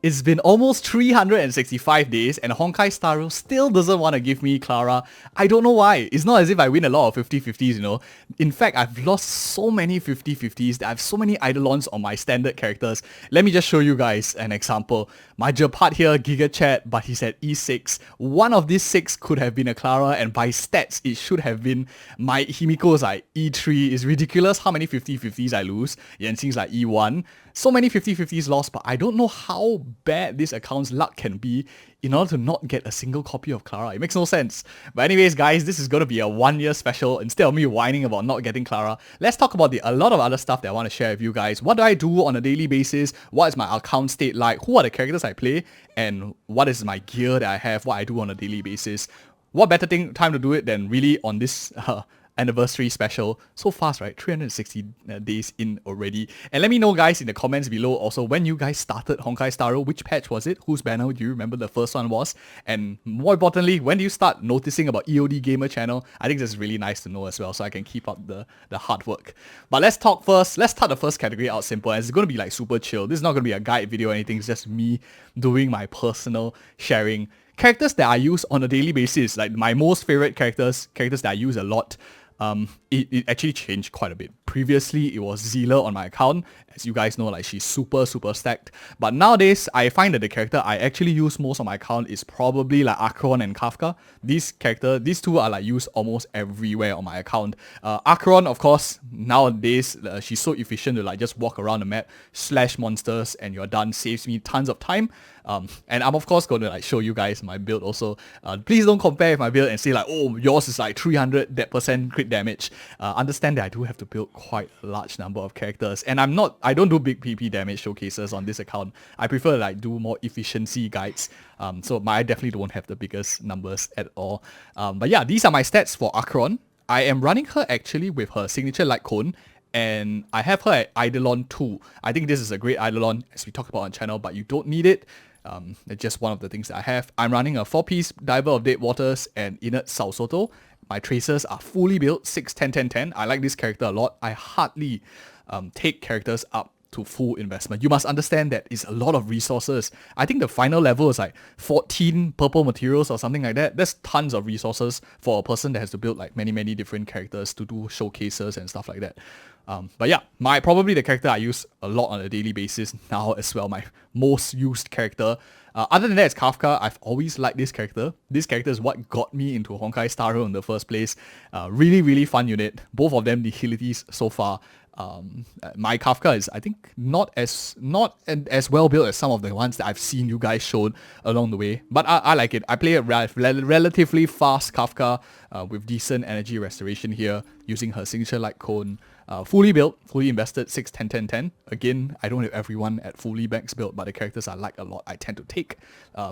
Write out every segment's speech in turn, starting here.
It's been almost 365 days and Honkai Star Rail still doesn't want to give me Clara. I don't know why. It's not as if I win a lot of 50-50s, you know. In fact, I've lost so many 50-50s that I have so many Eidolons on my standard characters. Let me just show you guys an example. My Japad here, Giga Chat, but he's at E6. One of these 6 could have been a Clara, and by stats, it should have been. My Himiko's like E3. It's ridiculous how many 50-50s I lose. Yanxing's like E1. So many 50-50s lost, but I don't know how bad this account's luck can be in order to not get a single copy of Clara. It makes no sense. But anyways, guys, this is going to be a 1-year special. Instead of me whining about not getting Clara, let's talk about a lot of other stuff that I want to share with you guys. What do I do on a daily basis? What is my account state like? Who are the characters I play? And what is my gear that I have? What I do on a daily basis? What better time to do it than really on this anniversary special. So fast, right? 360 days in already. And let me know, guys, in the comments below also when you guys started Honkai Star Rail. Which patch was it? Whose banner do you remember the first one was? And more importantly, when do you start noticing about EODGamer channel? I think that's really nice to know as well, so I can keep up the hard work. But let's talk first. Let's start the first category out simple. It's going to be like super chill. This is not going to be a guide video or anything. It's just me doing my personal sharing. Characters that I use on a daily basis, like my most favorite characters that I use a lot. It actually changed quite a bit. Previously, it was Zealer on my account. As you guys know, like she's super stacked. But nowadays, I find that the character I actually use most on my account is probably like Akirion and Kafka. These two are like used almost everywhere on my account. Akirion, of course, nowadays, she's so efficient to like just walk around the map, slash monsters, and you're done. Saves me tons of time. And I'm of course going to like show you guys my build also. Please don't compare with my build and say like, oh, yours is like 300% crit damage. Understand that I do have to build quite a large number of characters, and I don't do big PP damage showcases on this account. I prefer to like do more efficiency guides. So I definitely don't have the biggest numbers at all. But yeah, these are my stats for Akirion. I am running her actually with her signature Lightcone, and I have her at Eidolon 2. I think this is a great Eidolon, as we talked about on channel, but you don't need it. It's just one of the things that I have. I'm running a 4-piece Diver of Dead Waters and Inert Sausoto. My tracers are fully built, 6, 10, 10, 10. I like this character a lot. I hardly take characters up to full investment. You must understand that it's a lot of resources. I think the final level is like 14 purple materials or something like that. There's tons of resources for a person that has to build like many different characters to do showcases and stuff like that. But yeah, probably the character I use a lot on a daily basis now as well, my most used character. Other than that, it's Kafka. I've always liked this character. This character is what got me into Honkai Star Rail in the first place. Really fun unit. Both of them, the utilities so far. My Kafka is, I think, not as well built as some of the ones that I've seen you guys shown along the way, but I like it. I play a relatively fast Kafka with decent energy restoration here, using her signature Lightcone. Fully built, fully invested, 6, 10, 10, 10. Again, I don't have everyone at fully max built, but the characters I like a lot, I tend to take.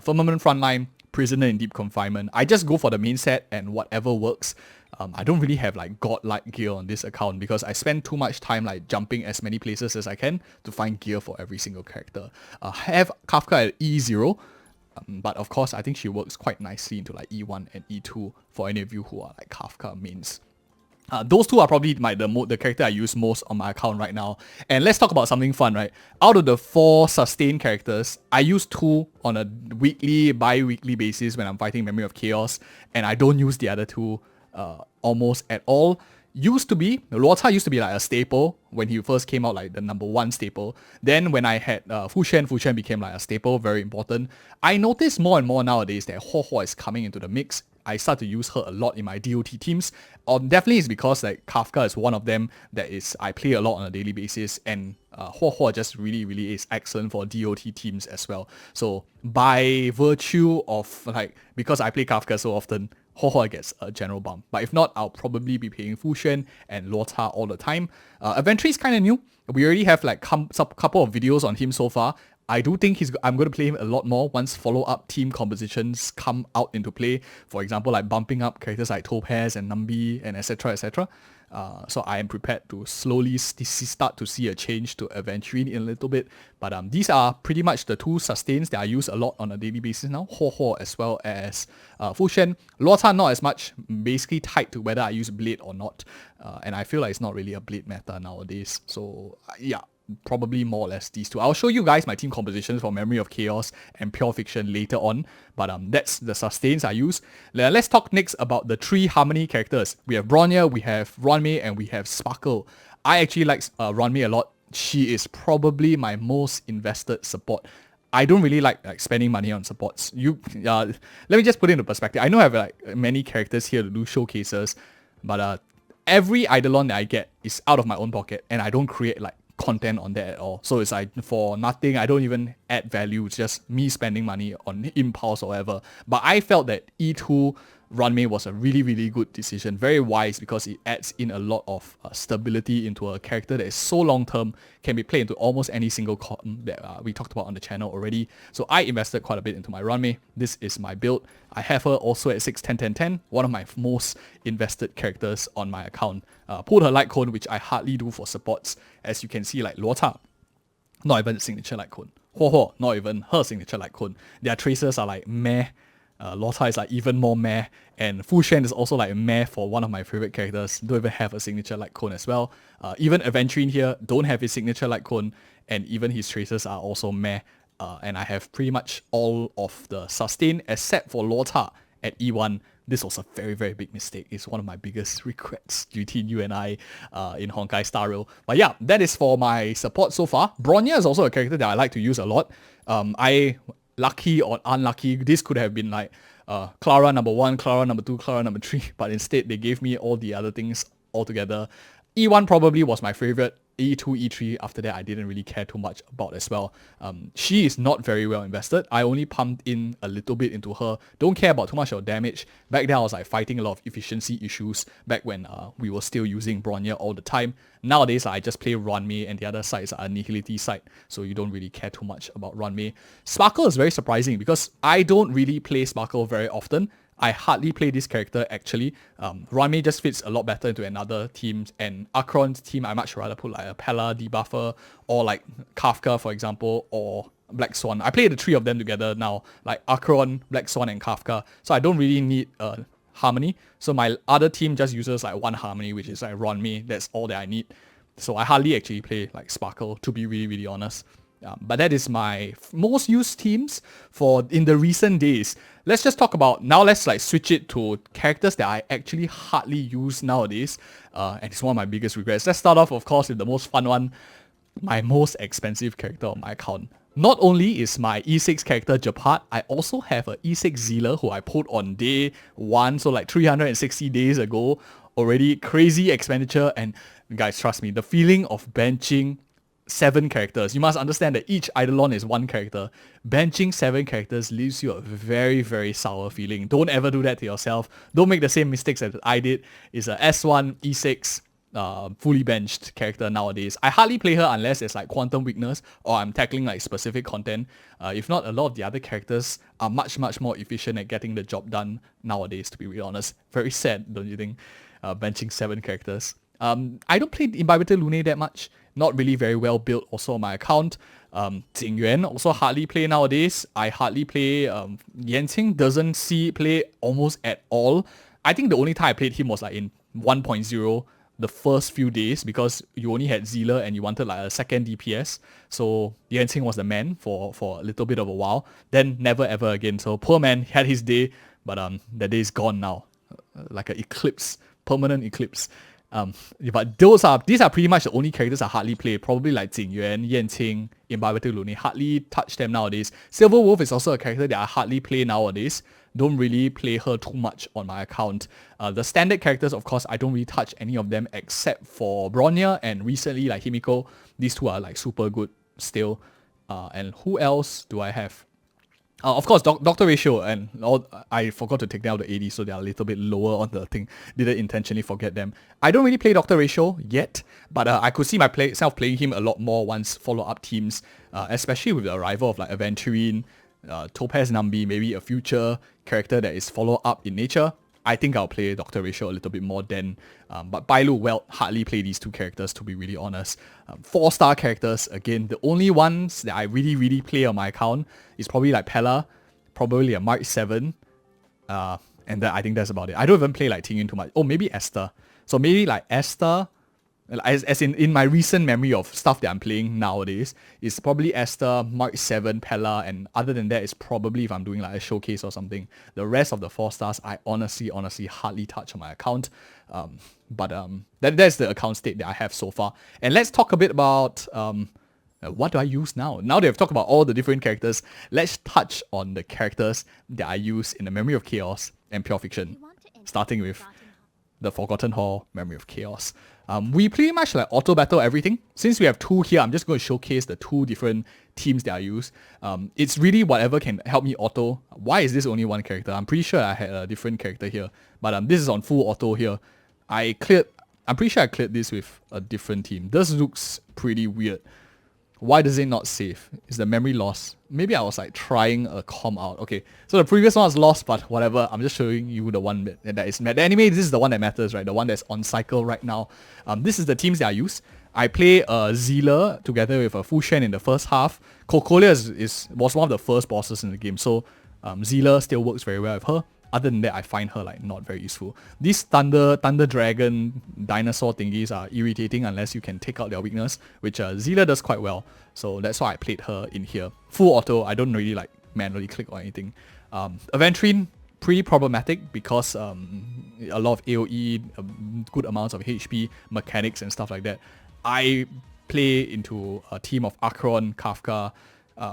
Firmament Frontline, Prisoner in Deep Confinement. I just go for the main set and whatever works. I don't really have like godlike gear on this account because I spend too much time like jumping as many places as I can to find gear for every single character. I have Kafka at E0, but of course I think she works quite nicely into like E1 and E2 for any of you who are like Kafka mains. Those two are probably the character I use most on my account right now. And let's talk about something fun, right? Out of the 4 sustained characters, I use 2 on a weekly, bi-weekly basis when I'm fighting Memory of Chaos, and I don't use the other 2 almost at all. Rodyard used to be like a staple when he first came out, like the number 1 staple. Then when I had Fucc became like a staple, very important. I notice more and more nowadays that Ho is coming into the mix. I start to use her a lot in my DOT teams. Definitely it's because like Kafka is one of them that I play a lot on a daily basis, and Ho just really is excellent for DOT teams as well. So by virtue of like, because I play Kafka so often, Ho gets a general bump. But if not, I'll probably be playing Fucc and Rodyard all the time. Eventually is kind of new. We already have like couple of videos on him so far. I do think I'm going to play him a lot more once follow-up team compositions come out into play. For example, like bumping up characters like Topaz and Nambi and etc. So I am prepared to slowly start to see a change to Aventurine in a little bit. But these are pretty much the 2 sustains that I use a lot on a daily basis now. Ho as well as Fucc. Rodyard not as much, basically tied to whether I use Blade or not. And I feel like it's not really a Blade meta nowadays. So yeah. probably more or less these two. I'll show you guys my team compositions for Memory of Chaos and Pure Fiction later on, but that's the sustains I use. Let's talk next about the 3 Harmony characters. We have Bronya, we have Ruanmei, and we have Sparkle. I actually like Ruanmei a lot. She is probably my most invested support. I don't really like spending money on supports. Let me just put it into perspective. I know I have like many characters here to do showcases, but every Eidolon that I get is out of my own pocket, and I don't create like content on that at all. So it's like for nothing. I don't even add value. It's just me spending money on impulse or whatever. But I felt that E2 Ruanmei was a really, really good decision. Very wise, because it adds in a lot of stability into a character that is so long-term, can be played into almost any single column that we talked about on the channel already. So I invested quite a bit into my Ruanmei. This is my build. I have her also at 6-10-10-10, one of my most invested characters on my account. Pulled her Lightcone, which I hardly do for supports. As you can see, like Luota, not even the signature Lightcone. Ho, not even her signature Lightcone. Their traces are like meh. Luota is like even more meh, and Fu Shen is also like meh for one of my favorite characters. Don't even have a signature Lightcone as well. Even Aventurine here don't have his signature Lightcone, and even his traces are also meh. And I have pretty much all of the sustain except for Luota at E1. This was a very, very big mistake. It's one of my biggest regrets between you and I in Honkai Star Rail. But yeah, that is for my support so far. Bronya is also a character that I like to use a lot. Lucky or unlucky, this could have been like Clara number 1, Clara number 2, Clara number 3, but instead they gave me all the other things altogether. E1 probably was my favorite. E2, E3, after that I didn't really care too much about as well. She is not very well invested. I only pumped in a little bit into her. Don't care about too much of damage. Back then I was like fighting a lot of efficiency issues back when we were still using Bronya all the time. Nowadays I just play Ruanmei, and the other sides are Nihility side, so you don't really care too much about Ruanmei. Sparkle is very surprising because I don't really play Sparkle very often. I hardly play this character actually. Ruanmei just fits a lot better into another team, and Akirion's team I much rather put like a Pella debuffer, or like Kafka for example, or Black Swan. I play the 3 of them together now, like Akirion, Black Swan, and Kafka, so I don't really need Harmony. So my other team just uses like 1 Harmony, which is like Ruanmei. That's all that I need. So I hardly actually play like Sparkle, to be really, really honest. But that is my most used teams for in the recent days. Let's just talk about, now let's like switch it to characters that I actually hardly use nowadays. And it's one of my biggest regrets. Let's start off, of course, with the most fun one. My most expensive character on my account. Not only is my E6 character Japat, I also have a E6 Zealer who I pulled on day 1, so like 360 days ago. Already crazy expenditure, and guys, trust me, the feeling of benching 7 characters. You must understand that each Eidolon is 1 character. Benching 7 characters leaves you a very, very sour feeling. Don't ever do that to yourself. Don't make the same mistakes that I did. It's a S1, E6, fully benched character nowadays. I hardly play her unless it's like Quantum Weakness or I'm tackling like specific content. If not, a lot of the other characters are much, much more efficient at getting the job done nowadays, to be really honest. Very sad, don't you think? Benching 7 characters. I don't play Imbibitor Lune that much. Not really very well built also on my account. Jingyuan also hardly play nowadays. I hardly play. Yanqing doesn't see play almost at all. I think the only time I played him was like in 1.0 the first few days, because you only had Zealer and you wanted like a second DPS. So Yanqing was the man for a little bit of a while. Then never ever again. So poor man had his day, but that day is gone now. Like an eclipse, permanent eclipse. But these are pretty much the only characters I hardly play. Probably like Jingyuan, Yanqing, Imbibitor Lune. Hardly touch them nowadays. Silver Wolf is also a character that I hardly play nowadays. Don't really play her too much on my account. The standard characters, of course, I don't really touch any of them except for Bronya and recently like Himiko. These 2 are like super good still. And who else do I have? Of course, Doctor Ratio, and I forgot to take down the AD, so they are a little bit lower on the thing. Didn't intentionally forget them. I don't really play Doctor Ratio yet, but I could see myself playing him a lot more once follow-up teams, especially with the arrival of like Aventurine, Topaz Nambi, maybe a future character that is follow-up in nature. I think I'll play Dr. Ratio a little bit more then. But Bailu, well, hardly play these 2 characters, to be really honest. 4-star characters, again, the only ones that I really, really play on my account is probably like Pella, probably a March 7, and I think that's about it. I don't even play like Tingyun too much. Oh, maybe Esther. So maybe like Esther, as in my recent memory of stuff that I'm playing nowadays, is probably Esther, Mark 7, Pella, and other than that, it's probably if I'm doing like a showcase or something. The rest of the 4 stars, I honestly hardly touch on my account. But that's the account state that I have so far. And let's talk a bit about what do I use now? Now that we've talked about all the different characters, let's touch on the characters that I use in the Memory of Chaos and Pure Fiction. Starting with the Forgotten Hall, Memory of Chaos. We pretty much like auto battle everything. Since we have 2 here, I'm just going to showcase the 2 different teams that I use. It's really whatever can help me auto. Why is this only 1 character? I'm pretty sure I had a different character here, but this is on full auto here. I'm pretty sure I cleared this with a different team. This looks pretty weird. Why does it not save? Is the memory lost? Maybe I was like trying a com out. Okay, so the previous one was lost, but whatever. I'm just showing you the one that is... Anyway, this is the one that matters, right? The one that's on cycle right now. This is the teams that I use. I play Zealer together with a Fucc in the first half. Kokolia was one of the first bosses in the game, so Zealer still works very well with her. Other than that, I find her like not very useful. These Thunder Dragon dinosaur thingies are irritating unless you can take out their weakness, which Zealer does quite well. So that's why I played her in here. Full auto, I don't really like manually click or anything. Aventurine, pretty problematic because a lot of AoE, good amounts of HP, mechanics and stuff like that. I play into a team of Akirion, Kafka,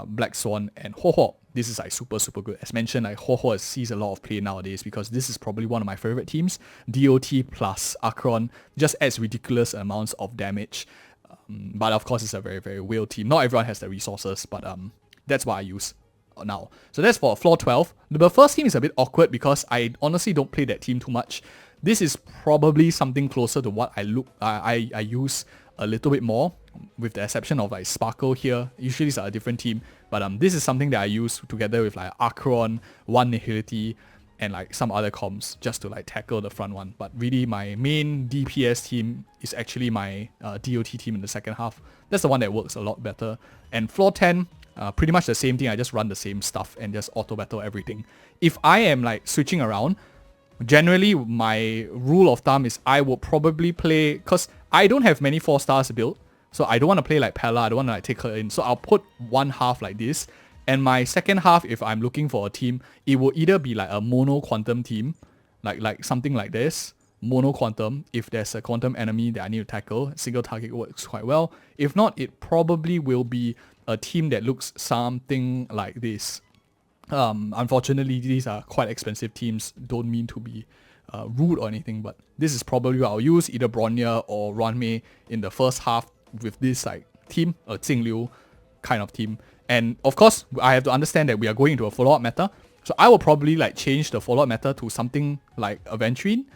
Black Swan, and Ho-Ho. This is like super good. As mentioned, like Ho-Ho sees a lot of play nowadays because this is probably one of my favorite teams. DOT plus Akirion just adds ridiculous amounts of damage. But of course, it's a very whale team. Not everyone has the resources, but that's what I use now. So that's for floor 12. The first team is a bit awkward because I honestly don't play that team too much. This is probably something closer to what I use a little bit more, with the exception of like Sparkle here. Usually it's a different team, but this is something that I use together with like Akirion, One Nihility, and like some other comms just to like tackle the front one. But really my main DPS team is actually my DOT team in the second half. That's the one that works a lot better. And floor 10, pretty much the same thing. I just run the same stuff and just auto battle everything. If I am like switching around, generally my rule of thumb is I will probably play, because I don't have many 4 stars built, so I don't want to play like Pella, I don't want to like take her in, so I'll put one half like this, and my second half, if I'm looking for a team, it will either be like a mono quantum team, like something like this, mono quantum. If there's a quantum enemy that I need to tackle, single target works quite well. If not, it probably will be a team that looks something like this. Unfortunately, these are quite expensive teams. Don't mean to be rude or anything, but this is probably what I'll use, either Bronya or Ruanmei in the first half with this like team, a Qingliu kind of team. And of course, I have to understand that we are going into a follow-up meta, so I will probably like change the follow-up meta to something like Aventurine,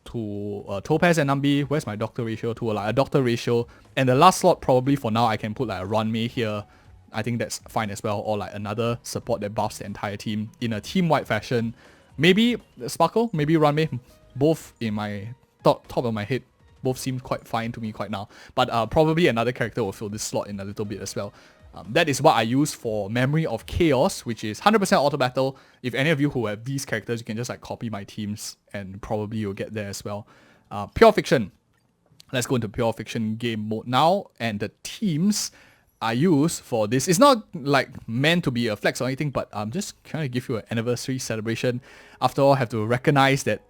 to Topaz and Nambi. Where's my doctor ratio? To like a doctor ratio, and the last slot probably for now I can put like a Ruanmei here. I think that's fine as well, or like another support that buffs the entire team in a team-wide fashion. Maybe Sparkle, maybe Ruanmei, both in my top of my head, both seem quite fine to me quite now. But probably another character will fill this slot in a little bit as well. That is what I use for Memory of Chaos, which is 100% auto battle. If any of you who have these characters, you can just like copy my teams and probably you'll get there as well. Pure Fiction. Let's go into Pure Fiction game mode now, and the teams I use for this, it's not like meant to be a flex or anything, but I'm just trying to give you an anniversary celebration. After all, I have to recognize that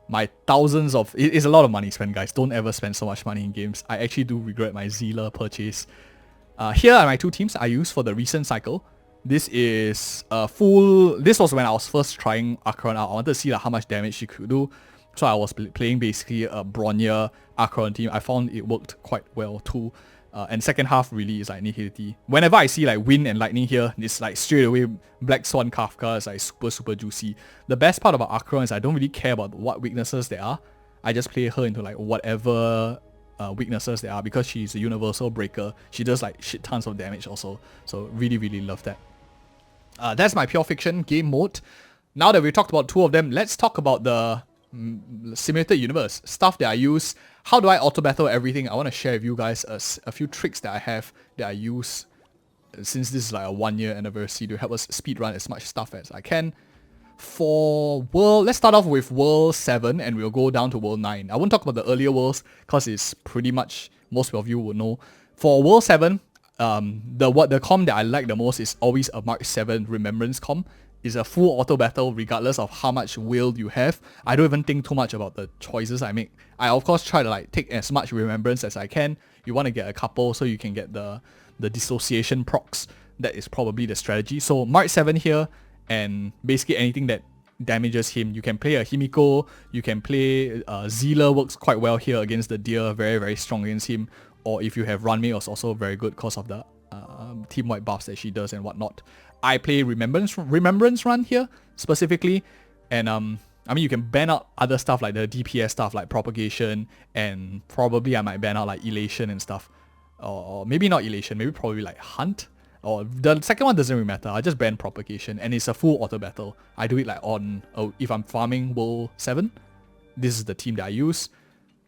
my thousands of... It is a lot of money spent, guys. Don't ever spend so much money in games. I actually do regret my Zealer purchase. Here are my 2 teams I use for the recent cycle. This is this was when I was first trying Akirion out. I wanted to see like, how much damage she could do. So I was playing basically a Bronya Akirion team. I found it worked quite well too. And second half really is like Nihility. Whenever I see like Wind and Lightning here, it's like straight away Black Swan Kafka is like super juicy. The best part about Akirion is I don't really care about what weaknesses there are. I just play her into like whatever weaknesses there are, because she's a universal breaker. She does like shit tons of damage also. So really love that. That's my Pure Fiction game mode. Now that we've talked about 2 of them, let's talk about the simulated universe stuff that I use. How do I auto battle everything? I want to share with you guys a few tricks that I have that I use since this is like a 1-year anniversary to help us speedrun as much stuff as I can. For world, let's start off with world 7 and we'll go down to world 9. I won't talk about the earlier worlds because it's pretty much, most of you will know. For world 7, the comm that I like the most is always a Mark 7 Remembrance comm. It's a full auto battle regardless of how much will you have. I don't even think too much about the choices I make. I of course try to like take as much remembrance as I can. You want to get a couple so you can get the dissociation procs. That is probably the strategy. So Mark 7 here, and basically anything that damages him. You can play a Himiko, you can play Zealer, works quite well here against the Deer, very very strong against him. Or if you have Runmei, it's also very good because of the team-wide buffs that she does and whatnot. I play Remembrance Run here specifically, and I mean you can ban out other stuff like the DPS stuff like Propagation, and probably I might ban out like Elation and stuff, or maybe not Elation, maybe probably like Hunt. Or the second one doesn't really matter. I just ban Propagation and it's a full auto battle. I do it like on if I'm farming World 7. This is the team that I use.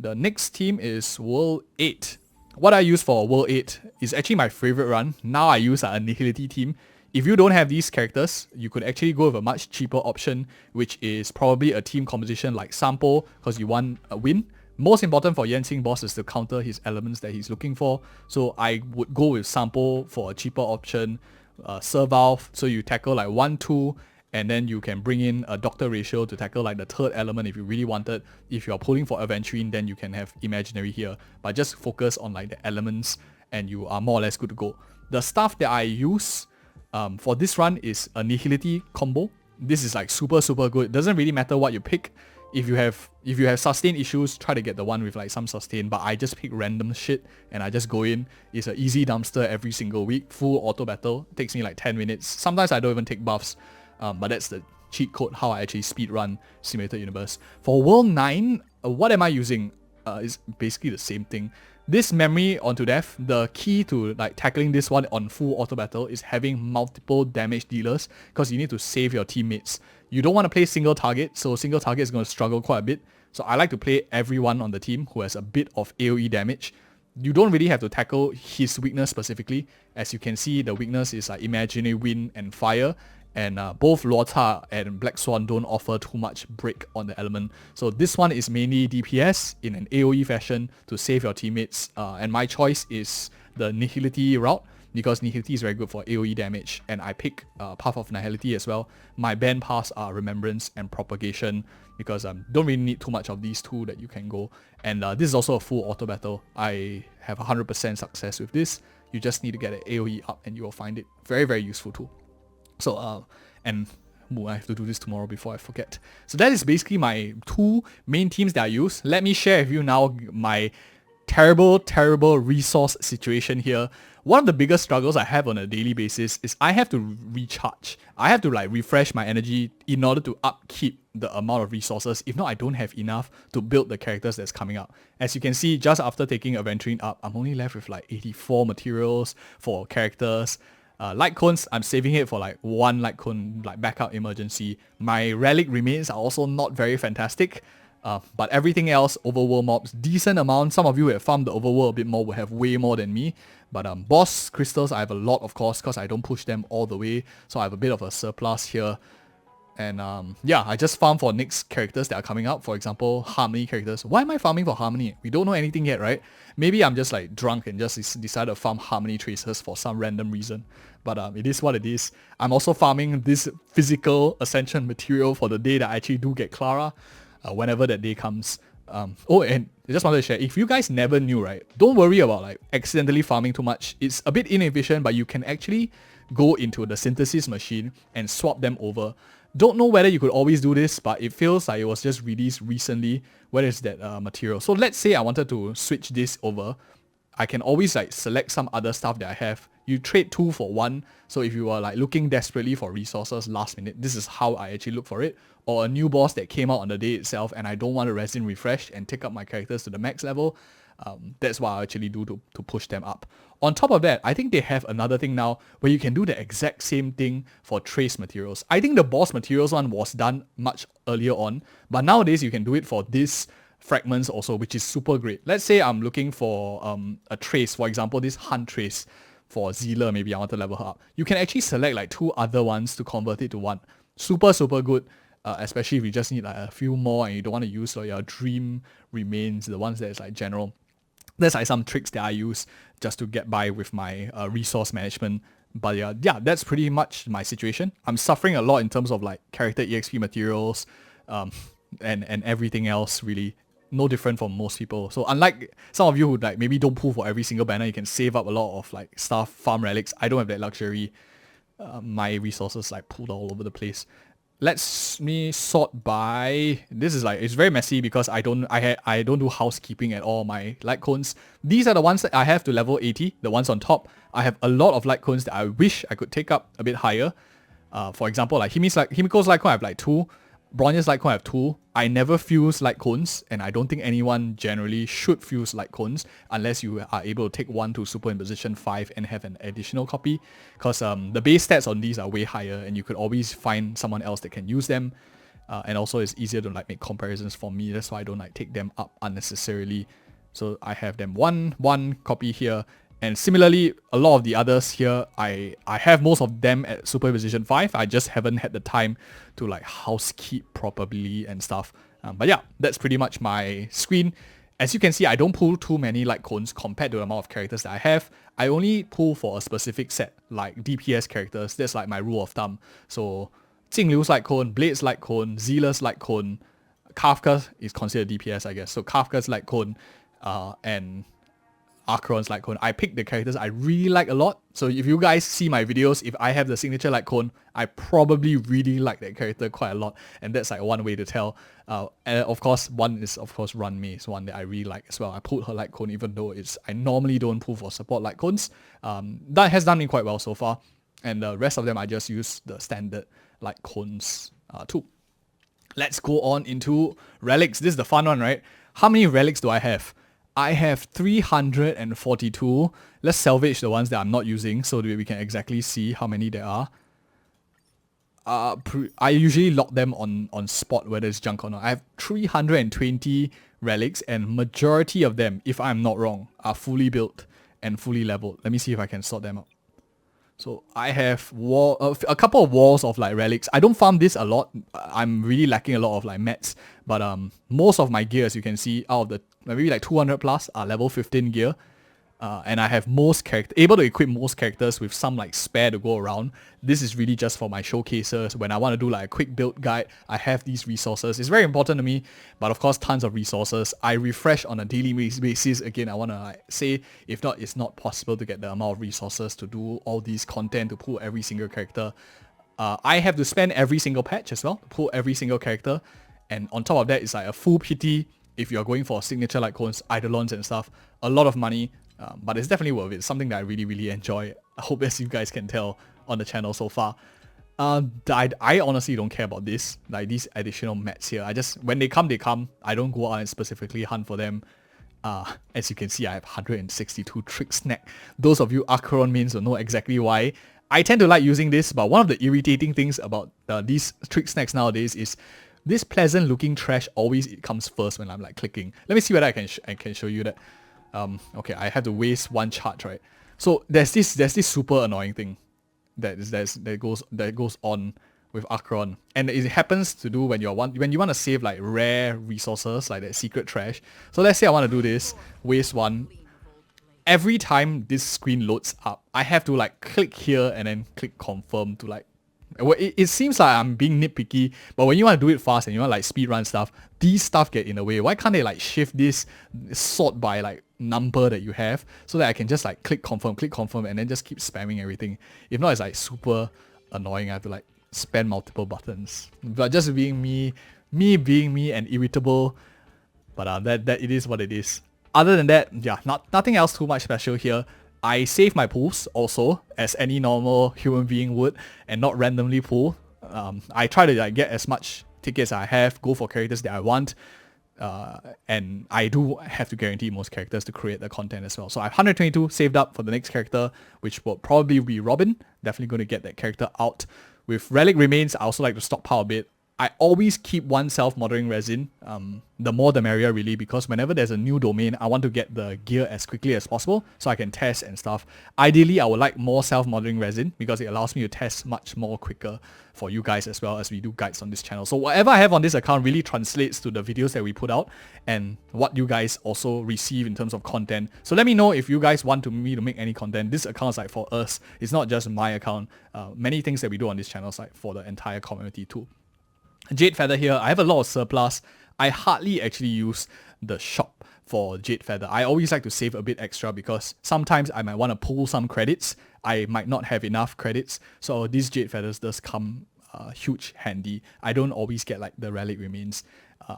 The next team is World 8. What I use for World 8 is actually my favorite run. Now I use a Nihility team. If you don't have these characters, you could actually go with a much cheaper option, which is probably a team composition like Sampo, because you want a win. Most important for Yensing boss is to counter his elements that he's looking for. So I would go with Sampo for a cheaper option. Servalve, so you tackle like 1-2, and then you can bring in a Doctor ratio to tackle like the third element if you really wanted. If you're pulling for Aventurine, then you can have Imaginary here. But just focus on like the elements and you are more or less good to go. The stuff that I use for this run is a Nihility combo. This is like super good. It doesn't really matter what you pick. If you have sustain issues, try to get the one with like some sustain, but I just pick random shit and I just go in. It's an easy dumpster every single week, full auto battle. It takes me like 10 minutes. Sometimes I don't even take buffs, but that's the cheat code how I actually speed run Simulated Universe. For World 9, what am I using? Is basically the same thing. This memory onto death, the key to like tackling this one on full auto battle is having multiple damage dealers, because you need to save your teammates. You don't want to play single target, so single target is going to struggle quite a bit. So I like to play everyone on the team who has a bit of AoE damage. You don't really have to tackle his weakness specifically. As you can see, the weakness is like Imaginary Wind and Fire. And both Lota and Black Swan don't offer too much break on the element. So this one is mainly DPS in an AoE fashion to save your teammates. And my choice is the Nihility route, because Nihility is very good for AoE damage. And I pick Path of Nihility as well. My band paths are Remembrance and Propagation, because don't really need too much of these two that you can go. And this is also a full auto battle. I have 100% success with this. You just need to get an AoE up and you will find it very, very useful too. So, and I have to do this tomorrow before I forget. So that is basically my two main teams that I use. Let me share with you now my terrible resource situation here. One of the biggest struggles I have on a daily basis is I have to recharge. I have to like refresh my energy in order to upkeep the amount of resources. If not, I don't have enough to build the characters that's coming up. As you can see, just after taking Aventurine up, I'm only left with like 84 materials for characters. Lightcones, I'm saving it for like one Lightcone like backup emergency. My relic remains are also not very fantastic, but everything else, overworld mobs, decent amount. Some of you who have farmed the overworld a bit more will have way more than me. But boss crystals, I have a lot of course because I don't push them all the way, so I have a bit of a surplus here. And yeah, I just farm for next characters that are coming up. For example, Harmony characters. Why am I farming for Harmony? We don't know anything yet, right? Maybe I'm just like drunk and just decided to farm Harmony Tracers for some random reason. But it is what it is. I'm also farming this physical Ascension material for the day that I actually do get Clara, whenever that day comes. Oh, and I just wanted to share, if you guys never knew, right, don't worry about like accidentally farming too much. It's a bit inefficient, but you can actually go into the synthesis machine and swap them over. Don't know whether you could always do this, but it feels like it was just released recently. Where is that material? So let's say I wanted to switch this over. I can always like select some other stuff that I have. You trade 2 for 1. So if you are like looking desperately for resources last minute, this is how I actually look for it. Or a new boss that came out on the day itself and I don't want to resin refresh and take up my characters to the max level. That's what I actually do to push them up. On top of that, I think they have another thing now where you can do the exact same thing for trace materials. I think the boss materials one was done much earlier on, but nowadays you can do it for this fragments also, which is super great. Let's say I'm looking for a trace, for example, this Hunt trace for Zealer, maybe I want to level her up. You can actually select like 2 other ones to convert it to 1. super good, especially if you just need like a few more and you don't want to use like your dream remains, the ones that is like general. There's like some tricks that I use just to get by with my resource management. But yeah, that's pretty much my situation. I'm suffering a lot in terms of like character EXP materials, and everything else really. No different from most people. So unlike some of you who like maybe don't pull for every single banner, you can save up a lot of like stuff, farm relics. I don't have that luxury. My resources like pulled all over the place. Let's me sort by. This is like, it's very messy because I don't do housekeeping at all. My light cones. These are the ones that I have to level 80. The ones on top. I have a lot of light cones that I wish I could take up a bit higher. For example, like Himiko's light cone I have like 2. Bronya's light cone I have 2. I never fuse light cones, and I don't think anyone generally should fuse light cones unless you are able to take 1 to super in position 5 and have an additional copy, because the base stats on these are way higher and you could always find someone else that can use them, and also it's easier to like make comparisons for me. That's why I don't like take them up unnecessarily. So I have them one copy here. And similarly, a lot of the others here, I have most of them at Super Position 5. I just haven't had the time to like housekeep properly and stuff. But yeah, that's pretty much my screen. As you can see, I don't pull too many light cones compared to the amount of characters that I have. I only pull for a specific set, like DPS characters. That's like my rule of thumb. So, Jingliu's light cone, Blade's light cone, Zeala's light cone, Kafka is considered DPS, I guess. So Kafka's light cone, and Akirion's light cone. I pick the characters I really like a lot. So if you guys see my videos, if I have the signature light cone, I probably really like that character quite a lot. And that's like one way to tell. And of course, one is of course Runmei. It's one that I really like as well. I pulled her light cone even though I normally don't pull for support light cones. That has done me quite well so far. And the rest of them I just use the standard light cones too. Let's go on into relics. This is the fun one, right? How many relics do I have? I have 342. Let's salvage the ones that I'm not using so that we can exactly see how many there are. I usually log them on spot whether it's junk or not. I have 320 relics and majority of them, if I'm not wrong, are fully built and fully leveled. Let me see if I can sort them out. So I have a couple of walls of like relics. I don't farm this a lot. I'm really lacking a lot of like mats. But most of my gear, as you can see, out of the maybe like 200 plus are level 15 gear. And I have able to equip most characters with some like spare to go around. This is really just for my showcases. When I want to do like a quick build guide, I have these resources. It's very important to me, but of course tons of resources. I refresh on a daily basis. Again, I want to like say, if not, it's not possible to get the amount of resources to do all these content, to pull every single character. I have to spend every single patch as well to pull every single character. And on top of that, it's like a full PT if you're going for signature like cones, eidolons and stuff. A lot of money. But it's definitely worth it. It's something that I really enjoy. I hope as you guys can tell on the channel so far. I honestly don't care about this, like these additional mats here. When they come. I don't go out and specifically hunt for them. As you can see, I have 162 trick snack. Those of you Akirion mains will know exactly why. I tend to like using this, but one of the irritating things about these trick snacks nowadays is this pleasant looking trash always comes first when I'm like clicking. Let me see whether I can show you that. Okay, I have to waste one charge, right? So there's this super annoying thing that goes on with Akirion, and it happens to do when you want to save like rare resources like that secret trash. So let's say I want to do this, waste one. Every time this screen loads up, I have to like click here and then click confirm to like. It seems like I'm being nitpicky, but when you want to do it fast and you want to like speedrun stuff, these stuff get in the way. Why can't they like shift this sort by like number that you have so that I can just like click confirm and then just keep spamming everything? If not, it's like super annoying. I have to like spam multiple buttons. But just being me being me and irritable, but that it is what it is. Other than that, yeah, nothing else too much special here. I save my pulls also, as any normal human being would, and not randomly pull. I try to like get as much tickets as I have, go for characters that I want, and I do have to guarantee most characters to create the content as well. So I have 122 saved up for the next character, which will probably be Robin. Definitely going to get that character out. With Relic Remains, I also like to stockpile a bit. I always keep one self-modeling resin. The more the merrier really, because whenever there's a new domain, I want to get the gear as quickly as possible so I can test and stuff. Ideally, I would like more self-modeling resin because it allows me to test much more quicker for you guys as well as we do guides on this channel. So whatever I have on this account really translates to the videos that we put out and what you guys also receive in terms of content. So let me know if you guys want me to make any content. This account is like for us. It's not just my account. Many things that we do on this channel is like for the entire community too. Jade Feather here, I have a lot of surplus. I hardly actually use the shop for Jade Feather. I always like to save a bit extra because sometimes I might want to pull some credits. I might not have enough credits. So these Jade Feathers does come huge handy. I don't always get like the relic remains.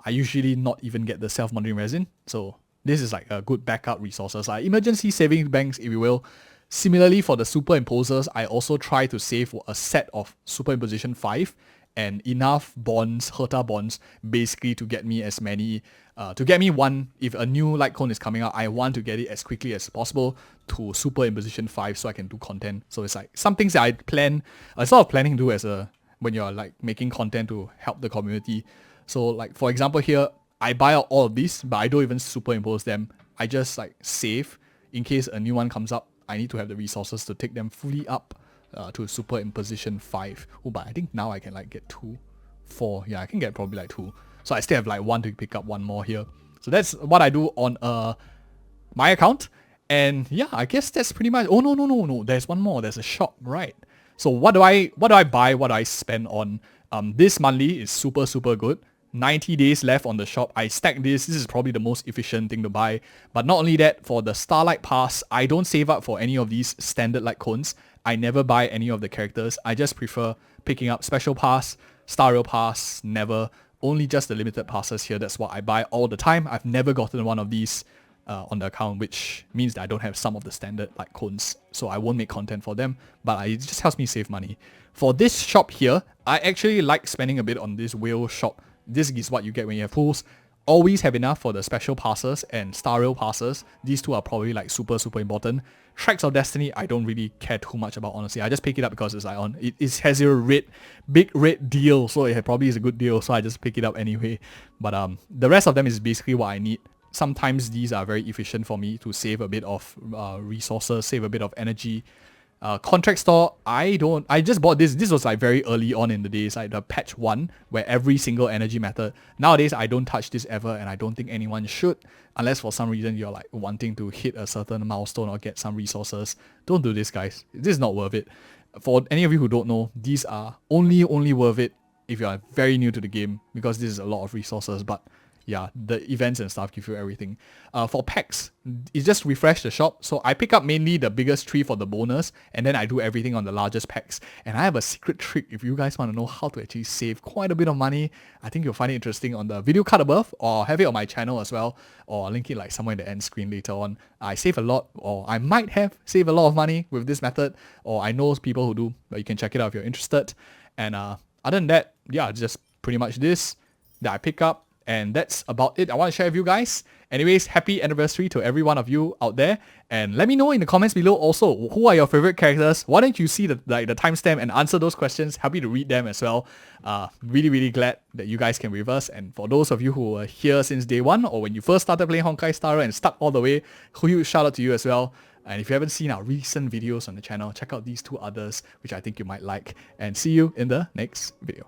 I usually not even get the self-modeling resin. So this is like a good backup resources. Like emergency savings banks, if you will. Similarly for the superimposers, I also try to save a set of superimposition 5 and enough bonds, Herta bonds, basically to get me as many, to get me one, if a new Lightcone is coming out, I want to get it as quickly as possible to superimposition 5 so I can do content. So it's like some things that I plan, a sort of planning to do as when you're like making content to help the community. So like for example here, I buy out all of these, but I don't even superimpose them. I just like save in case a new one comes up. I need to have the resources to take them fully up to superimposition 5. Oh, but I think now I can like get 2, 4. Yeah, I can get probably like 2. So I still have like 1 to pick up 1 more here. So that's what I do on my account. And yeah, I guess that's pretty much. Oh no. There's one more. There's a shop, right? So what do I buy? What do I spend on? This monthly is super good. 90 days left on the shop. I stack this. This is probably the most efficient thing to buy. But not only that, for the Starlight Pass, I don't save up for any of these standard Lightcones. I never buy any of the characters. I just prefer picking up Special Pass, Star Rail Pass, never. Only just the limited passes here. That's what I buy all the time. I've never gotten one of these on the account, which means that I don't have some of the standard Lightcones. So I won't make content for them. But it just helps me save money. For this shop here, I actually like spending a bit on this whale shop. This is what you get when you have pools. Always have enough for the special passes and Star Rail passes. These two are probably like super important. Tracks of Destiny, I don't really care too much about, honestly. I just pick it up because it's like on. It has a big red deal, so it probably is a good deal, so I just pick it up anyway. But the rest of them is basically what I need. Sometimes these are very efficient for me to save a bit of resources, save a bit of energy. Contract store, I just bought this. This was like very early on in the days, like the patch 1, where every single energy method. Nowadays, I don't touch this ever, and I don't think anyone should, unless for some reason you're like wanting to hit a certain milestone or get some resources. Don't do this, guys. This is not worth it. For any of you who don't know, these are only worth it if you are very new to the game, because this is a lot of resources, but yeah, the events and stuff give you everything. For packs, it's just refresh the shop. So I pick up mainly the biggest 3 for the bonus, and then I do everything on the largest packs. And I have a secret trick if you guys want to know how to actually save quite a bit of money. I think you'll find it interesting on the video card above, or have it on my channel as well, or I'll link it like somewhere in the end screen later on. I save a lot, or I might have saved a lot of money with this method, or I know people who do, but you can check it out if you're interested. And other than that, yeah, just pretty much this that I pick up. And that's about it I want to share with you guys. Anyways, happy anniversary to every one of you out there. And let me know in the comments below also, who are your favorite characters? Why don't you see the timestamp and answer those questions? Happy to read them as well. Really glad that you guys can be with us. And for those of you who were here since day 1, or when you first started playing Honkai Star and stuck all the way, huge shout out to you as well. And if you haven't seen our recent videos on the channel, check out these 2 others, which I think you might like. And see you in the next video.